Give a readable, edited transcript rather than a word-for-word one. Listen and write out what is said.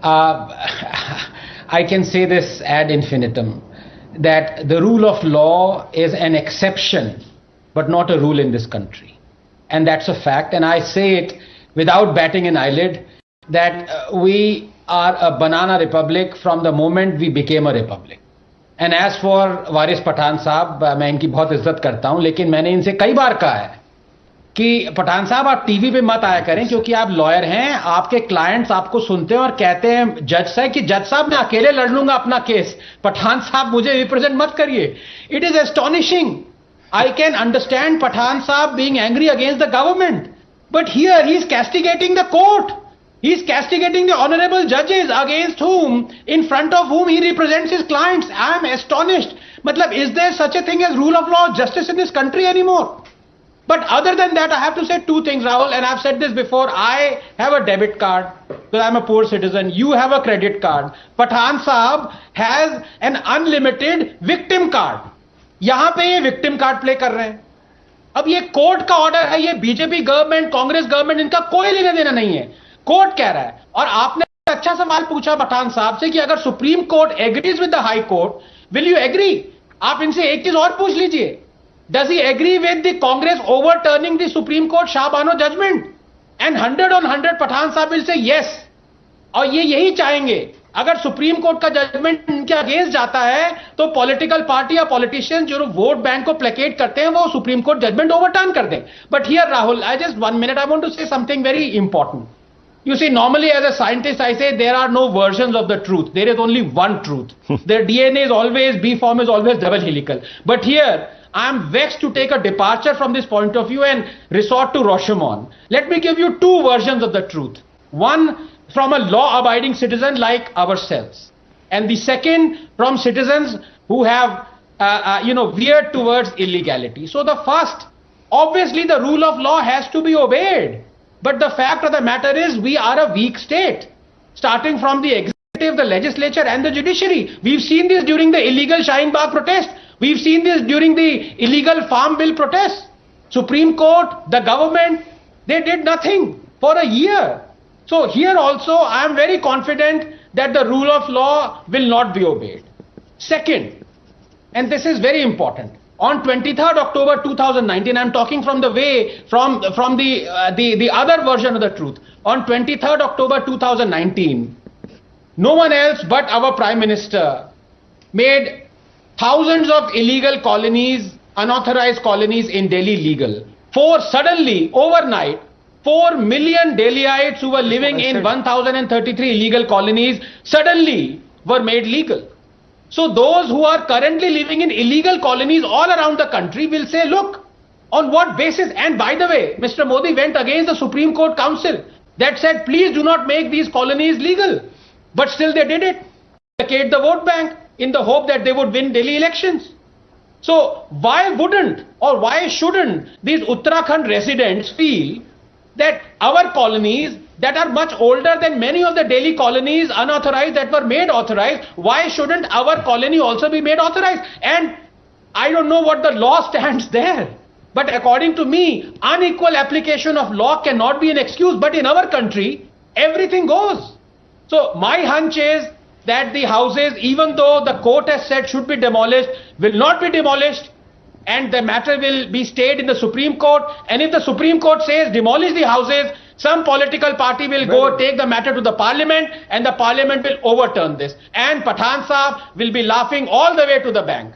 I can say this ad infinitum, that the rule of law is an exception, but not a rule in this country. And that's a fact. And I say it without batting an eyelid, that we are a banana republic from the moment we became a republic. And as for वारिस पठान साहब, मैं इनकी बहुत इज्जत करता हूं, लेकिन मैंने इनसे कई बार कहा है कि पठान साहब आप टीवी पे मत आया करें, क्योंकि आप लॉयर हैं, आपके क्लाइंट्स आपको सुनते हैं और कहते हैं जज साहब कि जज साहब मैं अकेले लड़ लूंगा अपना केस, पठान साहब मुझे रिप्रेजेंट मत करिए. It is astonishing. I can understand Pathan Saab being angry against the government, but here he is castigating the court. He is castigating the honorable judges against whom, in front of whom he represents his clients. I am astonished. Matlab, is there such a thing as rule of law, justice in this country anymore? But other than that, I have to say two things, Rahul, and I've said this before. I have a debit card because I'm a poor citizen. You have a credit card. Pathan Saab has an unlimited victim card. यहां पे ये victim card play कर रहे हैं. अब ये court का order है, ये बीजेपी गवर्नमेंट, कांग्रेस गवर्नमेंट, इनका कोई लेना देना नहीं है. कोर्ट कह रहा है. और आपने अच्छा सवाल पूछा पठान साहब से कि अगर supreme court agrees with the high court, will you agree? आप इनसे एक चीज और पूछ लीजिए, does he agree with the Congress overturning the supreme court Shahbano judgement? And 100 on 100 Pathan साहब विल से यस. और ये यही चाहेंगे. अगर सुप्रीम कोर्ट का जजमेंट इनके अगेंस्ट जाता है तो पॉलिटिकल पार्टी या पॉलिटिशियन जो वोट बैंक को प्लेकेट करते हैं वो सुप्रीम कोर्ट जजमेंट ओवरटर्न कर दें. But here Rahul, I just 1 minute, I want to say something very important. You see, normally as a scientist, I say there are no versions of the truth. There is only one truth. The DNA is always, B form is always double helical. But here, I am vexed to take a departure from this point of view and resort to Rashomon. Let me give you two versions of the truth. One from a law-abiding citizen like ourselves, and the second from citizens who have, veered towards illegality. So the first, obviously the rule of law has to be obeyed. But the fact of the matter is we are a weak state, starting from the executive, the legislature and the judiciary. We've seen this during the illegal Shaheen Bagh protest. We've seen this during the illegal Farm Bill protest. Supreme Court, the government, they did nothing for a year. So here also I am very confident that the rule of law will not be obeyed. Second, and this is very important, on 23rd October 2019, I am talking from the other version of the truth. On 23rd October 2019, no one else but our Prime Minister made thousands of illegal colonies, unauthorized colonies in Delhi legal. Suddenly, overnight, 4 million Delhiites who were living in 1033 illegal colonies suddenly were made legal. So those who are currently living in illegal colonies all around the country will say, look, on what basis? And by the way, Mr. Modi went against the Supreme Court Council that said, please do not make these colonies legal. But still they did it. Placate the vote bank in the hope that they would win Delhi elections. So why wouldn't or why shouldn't these Uttarakhand residents feel that our colonies that are much older than many of the Delhi colonies unauthorized that were made authorized, why shouldn't our colony also be made authorized? And I don't know what the law stands there. But according to me, unequal application of law cannot be an excuse. But in our country, everything goes. So my hunch is that the houses, even though the court has said should be demolished, will not be demolished. And the matter will be stayed in the Supreme Court. And if the Supreme Court says demolish the houses, some political party will go take the matter to the parliament and the parliament will overturn this. And Pathan Saab will be laughing all the way to the bank.